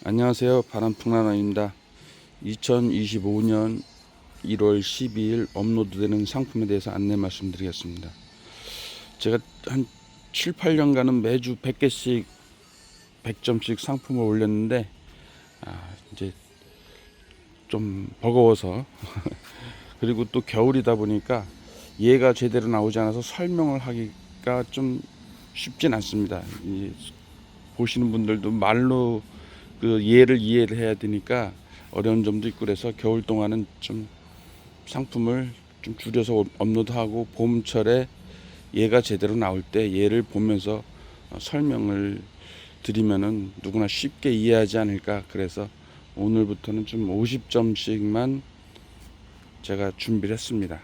안녕하세요. 바람풍나나입니다. 2025년 1월 12일 업로드되는 상품에 대해서 안내 말씀드리겠습니다. 제가 한 7, 8년간은 매주 100개씩 100점씩 상품을 올렸는데 이제 좀 버거워서 그리고 또 겨울이다 보니까 얘가 제대로 나오지 않아서 설명을 하기가 좀 쉽진 않습니다. 보시는 분들도 말로 그 얘를 이해를 해야 되니까 어려운 점도 있고, 그래서 겨울 동안은 좀 상품을 좀 줄여서 업로드하고 봄철에 얘가 제대로 나올 때 얘를 보면서 설명을 드리면은 누구나 쉽게 이해하지 않을까. 그래서 오늘부터는 좀 50점씩만 제가 준비를 했습니다.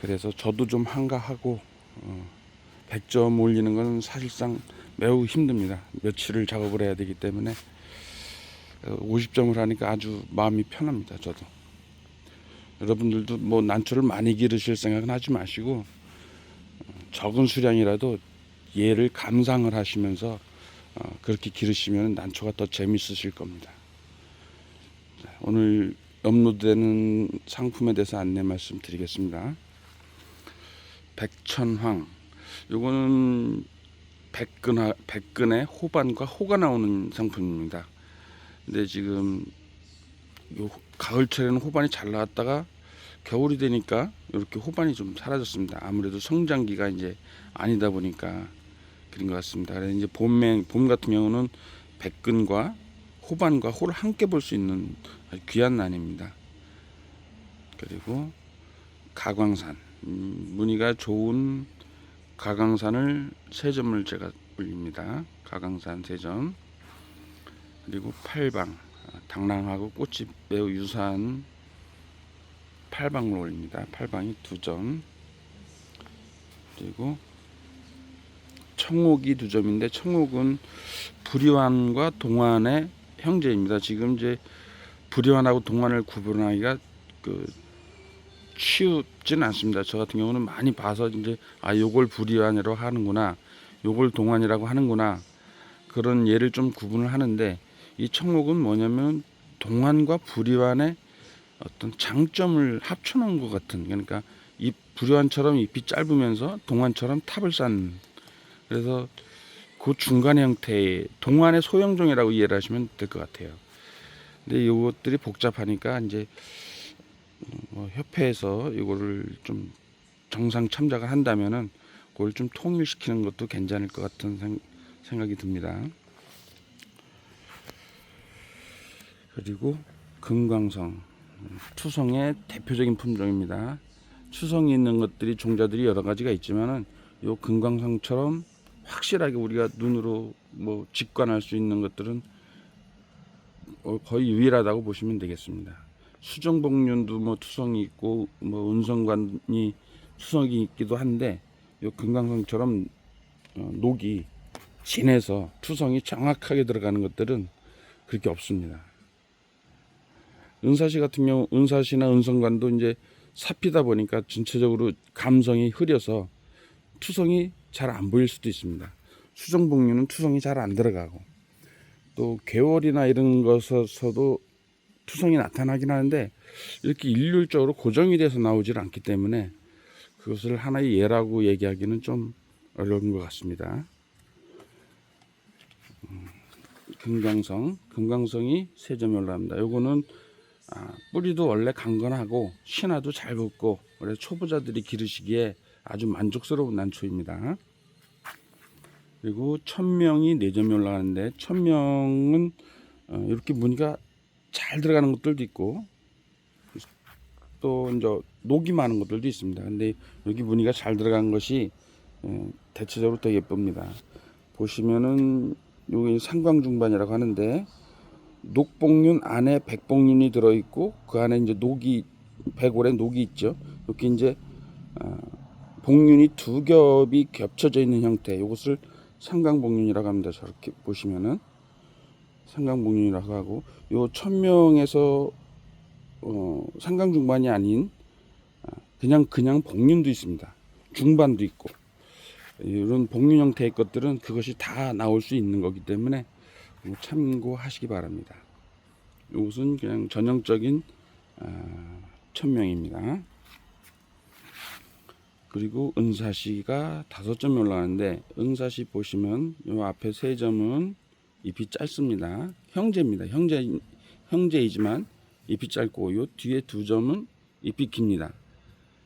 그래서 저도 좀 한가하고 100점 올리는 건 사실상 매우 힘듭니다. 며칠을 작업을 해야 되기 때문에 50점을 하니까 아주 마음이 편합니다. 저도. 여러분들도 뭐 난초를 많이 기르실 생각은 하지 마시고 적은 수량이라도 얘를 감상을 하시면서 그렇게 기르시면 난초가 더 재밌으실 겁니다. 오늘 업로드되는 상품에 대해서 안내 말씀드리겠습니다. 백천황, 요거는 백근에 호반과 호가 나오는 상품입니다. 근데 지금 요 가을철에는 호반이 잘 나왔다가 겨울이 되니까 이렇게 호반이 좀 사라졌습니다. 아무래도 성장기가 이제 아니다 보니까 그런 것 같습니다. 그래서 이제 봄 같은 경우는 백근과 호반과 호를 함께 볼 수 있는 아주 귀한 난입니다. 그리고 가광산, 무늬가 좋은 가광산을 3점을 제가 올립니다. 가광산 3점. 그리고 팔방, 당랑하고 꽃이 매우 유사한 팔방을 올립니다. 팔방이 2점. 그리고 청옥이 2점인데, 청옥은 불이환과 동환의 형제입니다. 지금 이제 불이환하고 동환을 구분하기가 쉽지는 않습니다. 저 같은 경우는 많이 봐서 이제 요걸 불이환이라고 하는구나, 요걸 동환이라고 하는구나, 그런 예를 좀 구분을 하는데, 이 청옥은 뭐냐면 동환과 불이환의 어떤 장점을 합쳐놓은 것 같은, 그러니까 이 불이환처럼 잎이 짧으면서 동환처럼 탑을 쌓는, 그래서 그 중간 형태의 동환의 소형종이라고 이해를 하시면 될 것 같아요. 근데 이것들이 복잡하니까 이제 협회에서 이거를 좀 정상 참작을 한다면은 그걸 좀 통일시키는 것도 괜찮을 것 같은 생각이 듭니다. 그리고 금광성, 추성의 대표적인 품종입니다. 추성이 있는 것들이 종자들이 여러 가지가 있지만은 요 금광성처럼 확실하게 우리가 눈으로 뭐 직관할 수 있는 것들은 거의 유일하다고 보시면 되겠습니다. 수정복륜도 뭐 투성이 있고 뭐 은성관이 투성이 있기도 한데, 요 금광성처럼 녹이 진해서 투성이 정확하게 들어가는 것들은 그렇게 없습니다. 은사시 같은 경우, 은사시나 은성관도 이제 삽히다 보니까 전체적으로 감성이 흐려서 투성이 잘 안 보일 수도 있습니다. 수정복륜은 투성이 잘 안 들어가고, 또 개월이나 이런 것에서도 투성이 나타나긴 하는데 이렇게 일률적으로 고정이 돼서 나오질 않기 때문에 그것을 하나의 예라고 얘기하기는 좀 어려운 것 같습니다. 금강성이 3점이 올라갑니다. 요거는 뿌리도 원래 강건하고 신화도 잘 붙고, 그래서 초보자들이 기르시기에 아주 만족스러운 난초입니다. 그리고 천명이 4점이 올라가는데, 천명은 이렇게 무늬가 잘 들어가는 것들도 있고 또 이제 녹이 많은 것들도 있습니다. 근데 여기 무늬가 잘 들어간 것이 대체적으로 더 예쁩니다. 보시면은 여기 상광중반이라고 하는데, 녹복륜 안에 백복륜이 들어있고 그 안에 이제 녹이, 백월에 녹이 있죠. 이렇게 이제 복륜이 2겹이 겹쳐져 있는 형태, 이것을 상광복륜이라고 합니다. 저렇게 보시면은 상광복륜이라고 하고, 요 천명에서 상광중반이 아닌 그냥 복륜도 있습니다. 중반도 있고, 이런 복륜 형태의 것들은 그것이 다 나올 수 있는 거기 때문에 참고하시기 바랍니다. 이것은 그냥 전형적인 천명입니다. 그리고 은사시가 5점이 올라가는데, 은사시 보시면 이 앞에 3점은 잎이 짧습니다. 형제입니다. 형제이지만 잎이 짧고, 요 뒤에 2점은 잎이 깁니다.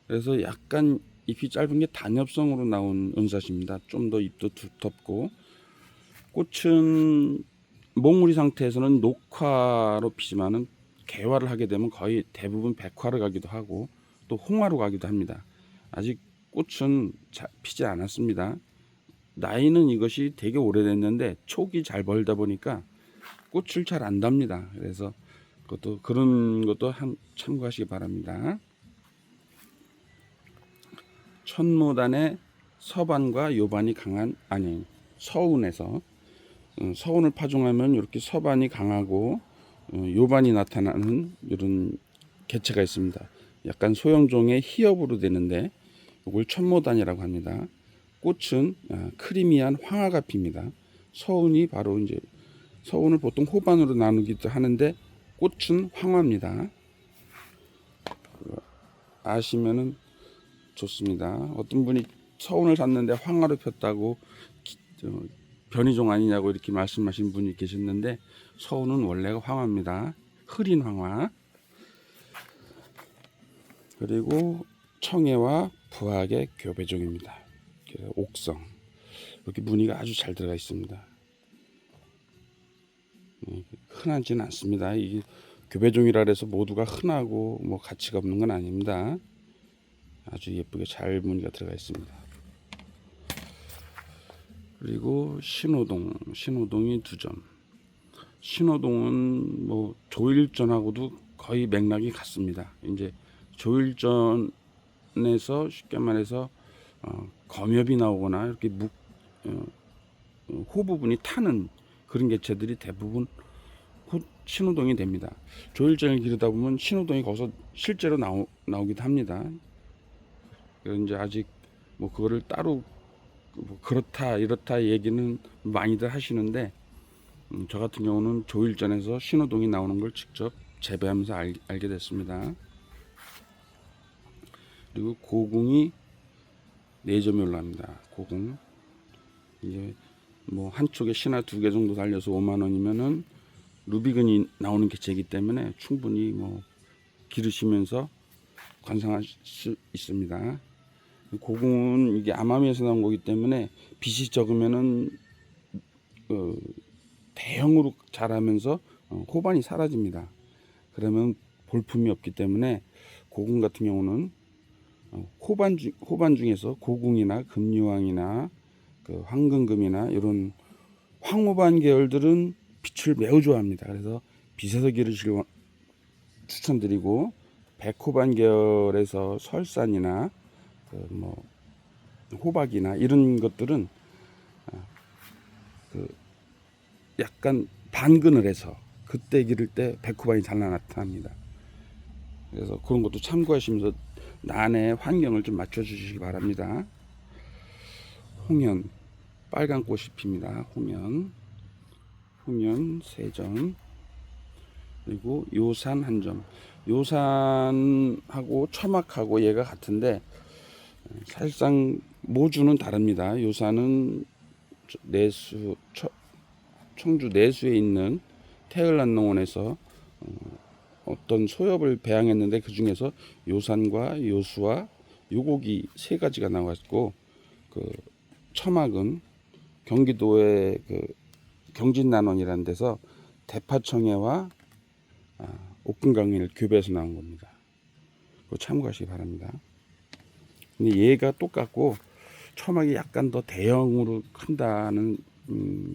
그래서 약간 잎이 짧은 게 단엽성으로 나온 은사시입니다. 좀 더 잎도 두텁고, 꽃은 몽우리 상태에서는 녹화로 피지만은 개화를 하게 되면 거의 대부분 백화로 가기도 하고 또 홍화로 가기도 합니다. 아직 꽃은 피지 않았습니다. 나이는 이것이 되게 오래됐는데 촉이 잘 벌다 보니까 꽃을 잘 안 답니다. 그래서 그런 것도 참고하시기 바랍니다. 천무단의 서반과 요반이 강한, 아니, 서운에서 서운을 파종하면 이렇게 서반이 강하고 요반이 나타나는 이런 개체가 있습니다. 약간 소형종의 희엽으로 되는데 이걸 천모단이라고 합니다. 꽃은 크리미한 황화가 핍니다. 서운이 바로 이제 서운을 보통 호반으로 나누기도 하는데 꽃은 황화입니다. 아시면은 좋습니다. 어떤 분이 서운을 샀는데 황화로 폈다고 변이종 아니냐고 이렇게 말씀하신 분이 계셨는데, 서운은 원래가 황화입니다. 흐린 황화. 그리고 청해와 부학의 교배종입니다. 옥성. 이렇게 무늬가 아주 잘 들어가 있습니다. 흔하지는 않습니다. 이게 교배종이라 해서 모두가 흔하고 뭐 가치가 없는 건 아닙니다. 아주 예쁘게 잘 무늬가 들어가 있습니다. 그리고 신호동이 2점. 신호동은 뭐 조일전하고도 거의 맥락이 같습니다. 이제 조일전에서 쉽게 말해서 검엽이 나오거나 이렇게 호 부분이 타는 그런 개체들이 대부분 신호동이 됩니다. 조일전을 기르다 보면 신호동이 거기서 실제로 나오기도 합니다. 이제 아직 뭐 그거를 따로 뭐 그렇다 이렇다 얘기는 많이들 하시는데, 저 같은 경우는 조일전에서 신호동이 나오는 걸 직접 재배하면서 알게 됐습니다. 그리고 고궁이 4점이 올라갑니다. 고궁 이제 뭐 한쪽에 신화 2개 정도 달려서 5만 원이면은 루비근이 나오는 개체이기 때문에 충분히 뭐 기르시면서 관상할 수 있습니다. 고궁은 이게 암암에서 나온 거기 때문에 빛이 적으면은 대형으로 자라면서 호반이 사라집니다. 그러면 볼품이 없기 때문에 고궁 같은 경우는 호반 중에서 고궁이나 금유황이나 그 황금금이나 이런 황호반 계열들은 빛을 매우 좋아합니다. 그래서 빛에서 기르시길 추천드리고, 백호반 계열에서 설산이나 뭐 호박이나 이런 것들은 약간 반근을 해서 그때 기를 때 백호반이 잘 나타납니다. 그래서 그런 것도 참고하시면서 난의 환경을 좀 맞춰 주시기 바랍니다. 홍연, 빨간 꽃이 핍니다. 홍연 3점. 그리고 요산 1점. 요산하고 처막하고 얘가 같은데 사실상 모주는 다릅니다. 요산은 청주 내수에 있는 태을난농원에서 어떤 소엽을 배양했는데 그 중에서 요산과 요수와 요곡이 3가지가 나왔고, 그 처막은 경기도의 그 경진난원이라는 데서 대파청해와 옥금강을 교배해서 나온 겁니다. 그거 참고하시기 바랍니다. 근데 얘가 똑같고 처막이 약간 더 대형으로 큰다는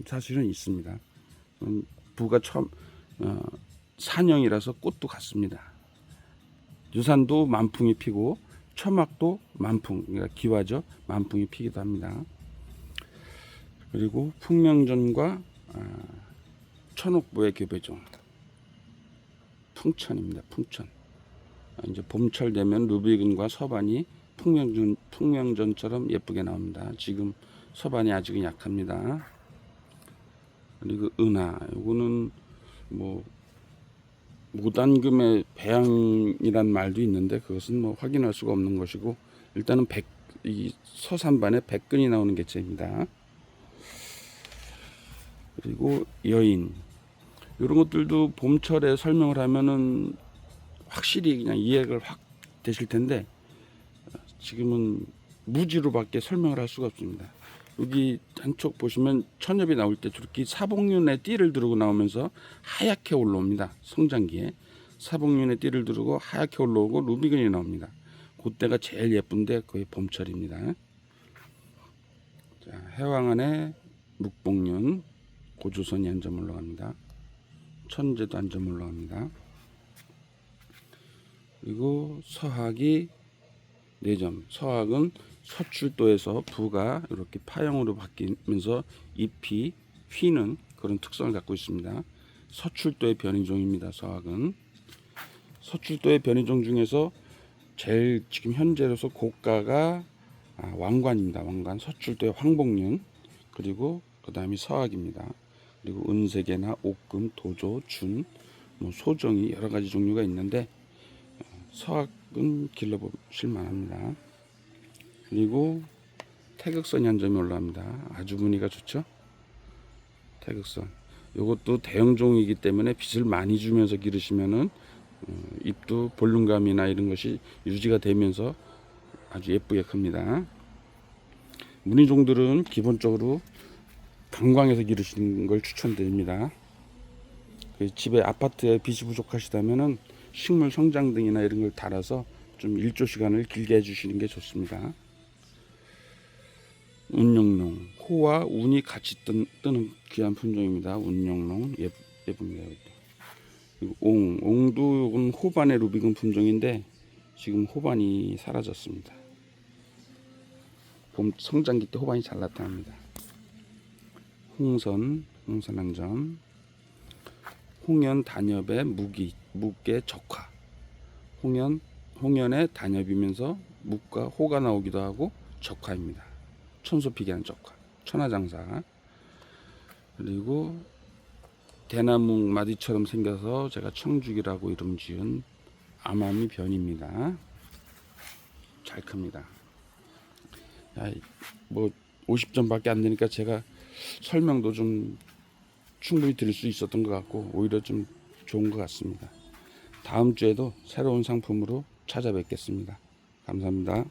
사실은 있습니다. 부가 산형이라서 꽃도 같습니다. 유산도 만풍이 피고 처막도 만풍, 그러니까 기와죠. 만풍이 피기도 합니다. 그리고 풍명전과 천옥부의 교배종 풍천입니다. 풍천. 이제 봄철 되면 루비근과 서반이 풍명전처럼 예쁘게 나옵니다. 지금 서반이 아직은 약합니다. 그리고 은하, 요거는 뭐 무단금의 배양이란 말도 있는데 그것은 뭐 확인할 수가 없는 것이고, 일단은 이 서산반에 백근이 나오는 개체입니다. 그리고 여인, 이런 것들도 봄철에 설명을 하면은 확실히 그냥 이해가 확 되실 텐데, 지금은 무지로밖에 설명을 할 수가 없습니다. 여기 한쪽 보시면 천엽이 나올 때 저렇게 사복륜의 띠를 두르고 나오면서 하얗게 올라옵니다. 성장기에 사복륜의 띠를 두르고 하얗게 올라오고 루비근이 나옵니다. 그때가 제일 예쁜데 거의 봄철입니다. 자, 해왕안에 묵복륜, 고조선이 한 점 올라갑니다. 천재도 한 점 올라갑니다. 그리고 서학이 4점. 서학은 서출도에서 부가 이렇게 파형으로 바뀌면서 잎이 휘는 그런 특성을 갖고 있습니다. 서출도의 변이종입니다. 서학은 서출도의 변이종 중에서 제일 지금 현재로서 고가가 왕관입니다. 왕관, 서출도의 황복륜, 그리고 그 다음이 서학입니다. 그리고 은세계나 옥금, 도조, 준, 뭐 소정이 여러 가지 종류가 있는데 서학은 길러보실 만합니다. 그리고 태극선이 한 점이 올라갑니다. 아주 무늬가 좋죠. 태극선. 이것도 대형종이기 때문에 빛을 많이 주면서 기르시면은 잎도 볼륨감이나 이런 것이 유지가 되면서 아주 예쁘게 큽니다. 무늬종들은 기본적으로 강광에서 기르시는 걸 추천드립니다. 집에 아파트에 빛이 부족하시다면은 식물 성장 등이나 이런 걸 달아서 좀 일조 시간을 길게 해주시는 게 좋습니다. 운영농, 호와 운이 같이 뜨는 귀한 품종입니다. 운영농 예쁩니다. 그리고 옹도 이건 호반의 루비금 품종인데 지금 호반이 사라졌습니다. 봄 성장기 때 호반이 잘 나타납니다. 홍선 한 점. 홍연 단엽의 묵의 적화. 홍연의 단엽이면서 묵과 호가 나오기도 하고 적화입니다. 천소피기한 적화, 천하장사. 그리고 대나무 마디처럼 생겨서 제가 청죽이라고 이름 지은 암암이 변입니다. 잘 큽니다. 뭐 50점밖에 안 되니까 제가 설명도 좀 충분히 드릴 수 있었던 것 같고 오히려 좀 좋은 것 같습니다. 다음 주에도 새로운 상품으로 찾아뵙겠습니다. 감사합니다.